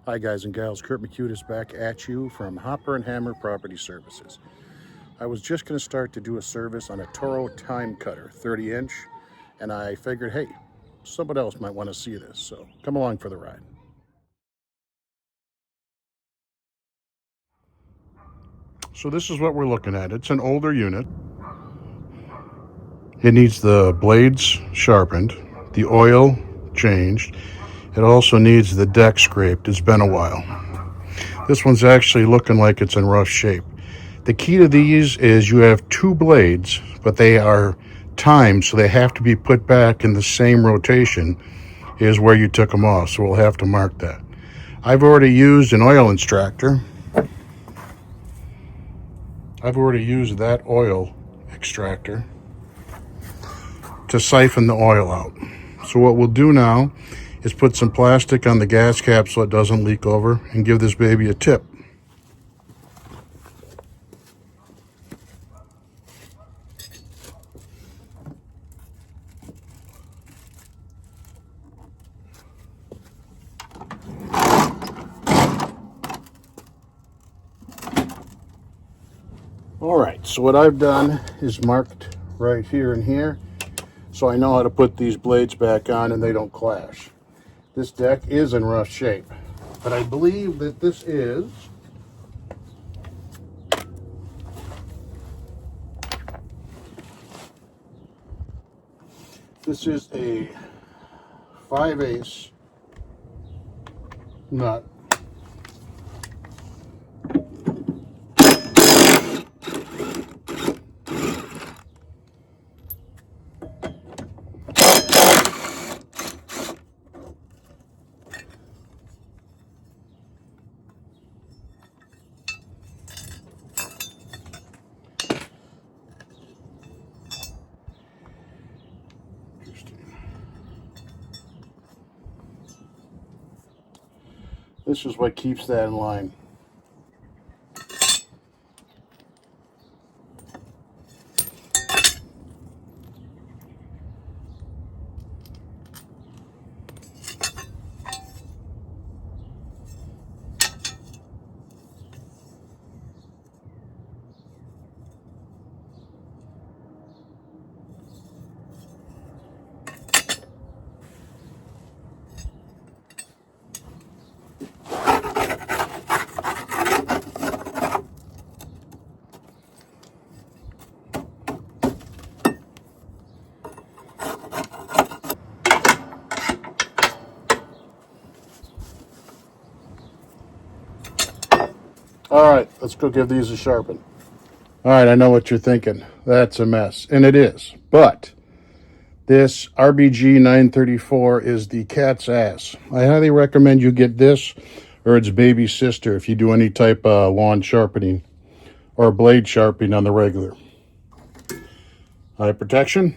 Hi guys and gals, Kurt McCutis back at you from Hopper and Hammer Property Services. I was just going to start to do a service on a Toro Time Cutter, 30 inch, and I figured, hey, somebody else might want to see this, so come along for the ride. So this is what we're looking at. It's an older unit. It needs the blades sharpened, the oil changed. It also needs the deck scraped. It's been a while. This one's actually looking like it's in rough shape. The key to these is you have two blades, but they are timed, so they have to be put back in the same rotation as where you took them off, so we'll have to mark that. I've already used an oil extractor. I've already used that oil extractor to siphon the oil out. So what we'll do now is put some plastic on the gas cap so it doesn't leak over and give this baby a tip. All right, so what I've done is marked right here and here, so I know how to put these blades back on and they don't clash. This deck is in rough shape, but I believe that this is a 5/8 nut. This is what keeps that in line. All right, let's go give these a sharpen. All right, I know what you're thinking. That's a mess, and it is. But this RBG 934 is the cat's ass. I highly recommend you get this or its baby sister if you do any type of lawn sharpening or blade sharpening on the regular. Eye protection.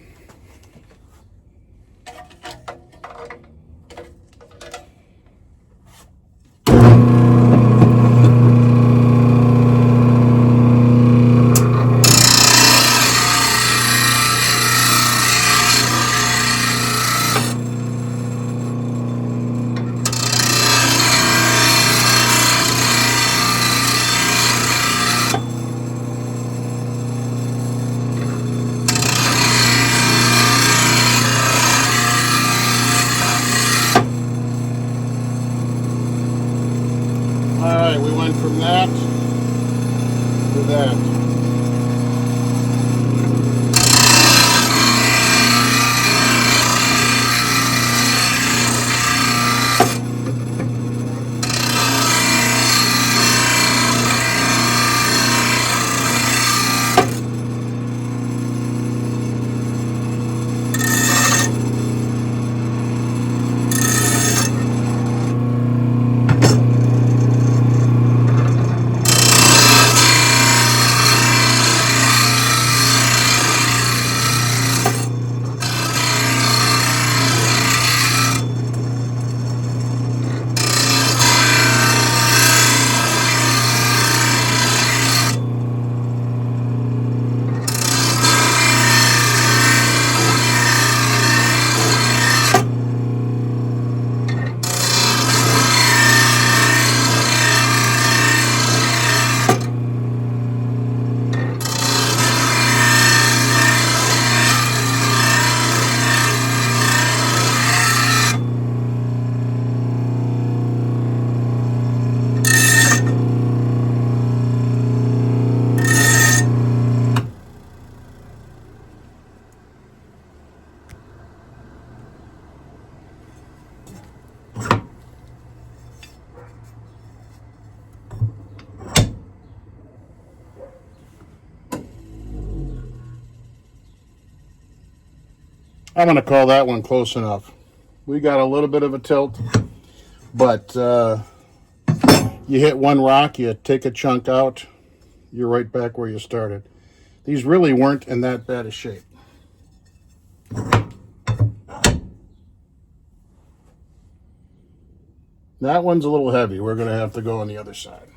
Alright, we went from that to that. I'm going to call that one close enough. We got a little bit of a tilt, but you hit one rock, you take a chunk out, you're right back where you started. These really weren't in that bad a shape. That one's a little heavy. We're going to have to go on the other side.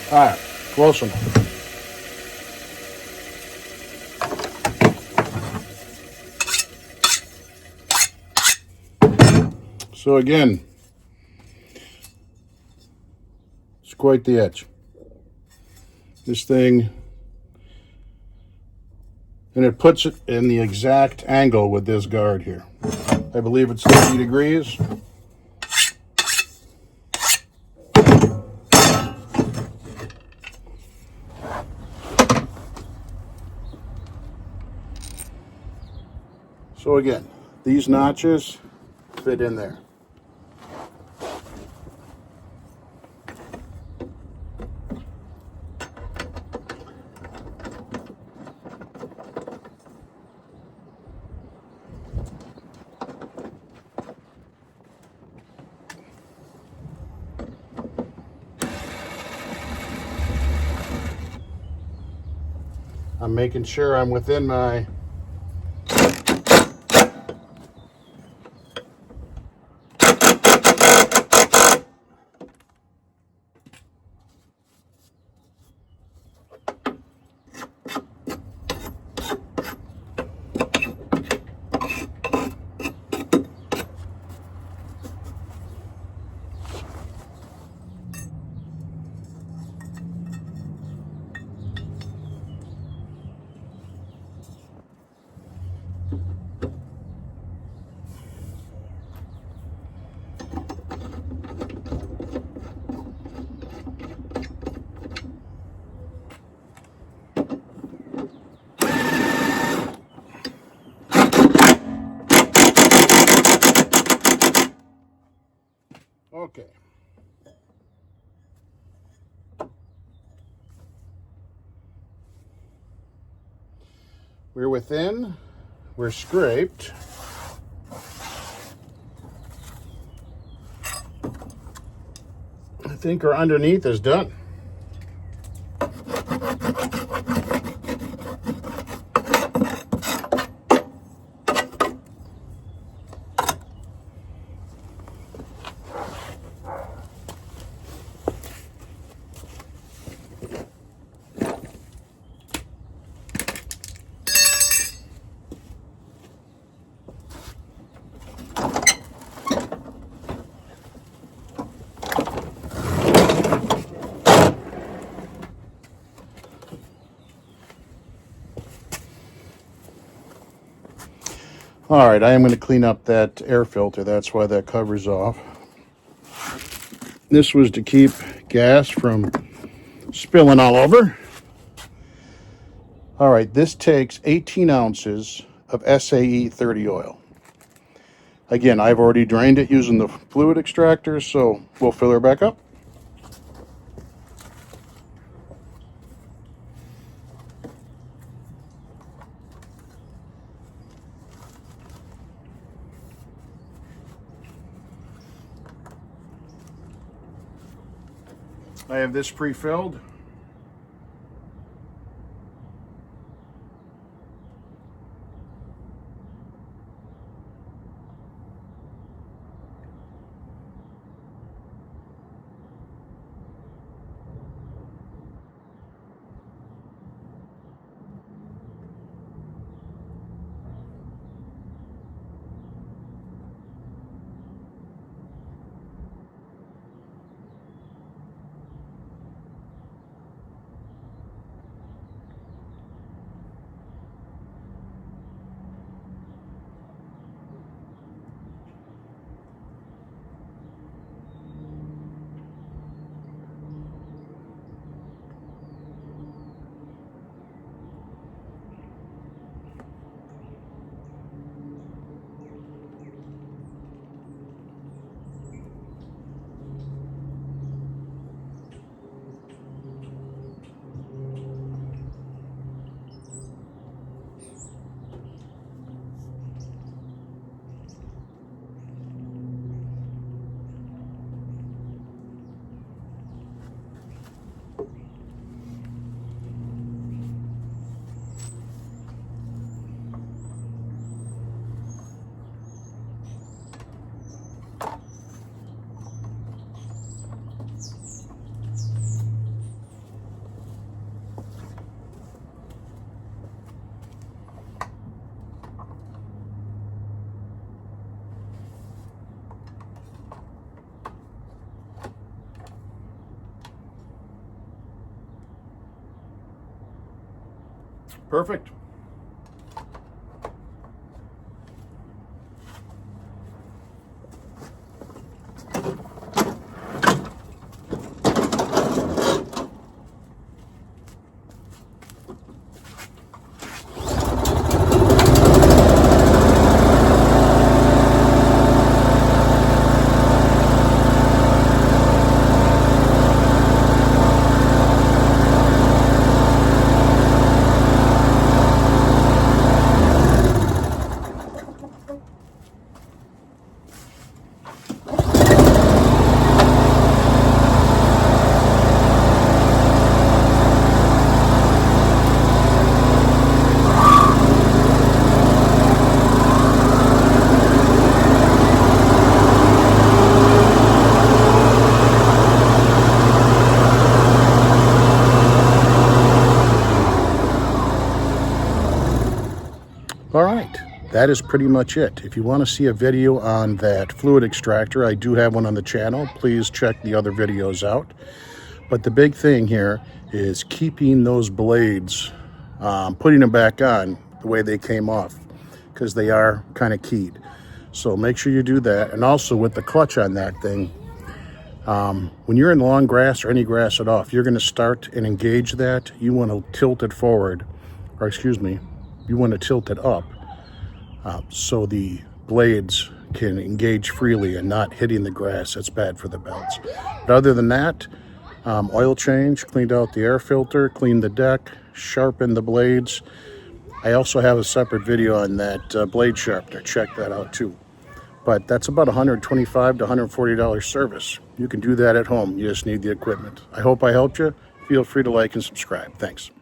All right, close enough. So again, it's quite the edge. This thing, and it puts it in the exact angle with this guard here. I believe it's 30 degrees. So again, these notches fit in there. I'm making sure I'm within my okay. We're within, we're scraped. I think our underneath is done. All right, I am going to clean up that air filter. That's why that cover's off. This was to keep gas from spilling all over. All right, this takes 18 ounces of SAE 30 oil. Again, I've already drained it using the fluid extractor, so we'll fill her back up. I have this pre-filled. Perfect. All right, that is pretty much it. If you want to see a video on that fluid extractor, I do have one on the channel. Please check the other videos out. But the big thing here is keeping those blades, putting them back on the way they came off, because they are kind of keyed. So make sure you do that. And also with the clutch on that thing, when you're in long grass or any grass at all, if you're going to start and engage that, you want to tilt it forward, or excuse me, you want to tilt it up so the blades can engage freely and not hitting the grass. That's bad for the belts. But other than that, oil change, cleaned out the air filter, cleaned the deck, sharpened the blades. I also have a separate video on that blade sharpener. Check that out too. But that's about $125 to $140 service. You can do that at home. You just need the equipment. I hope I helped you. Feel free to like and subscribe. Thanks.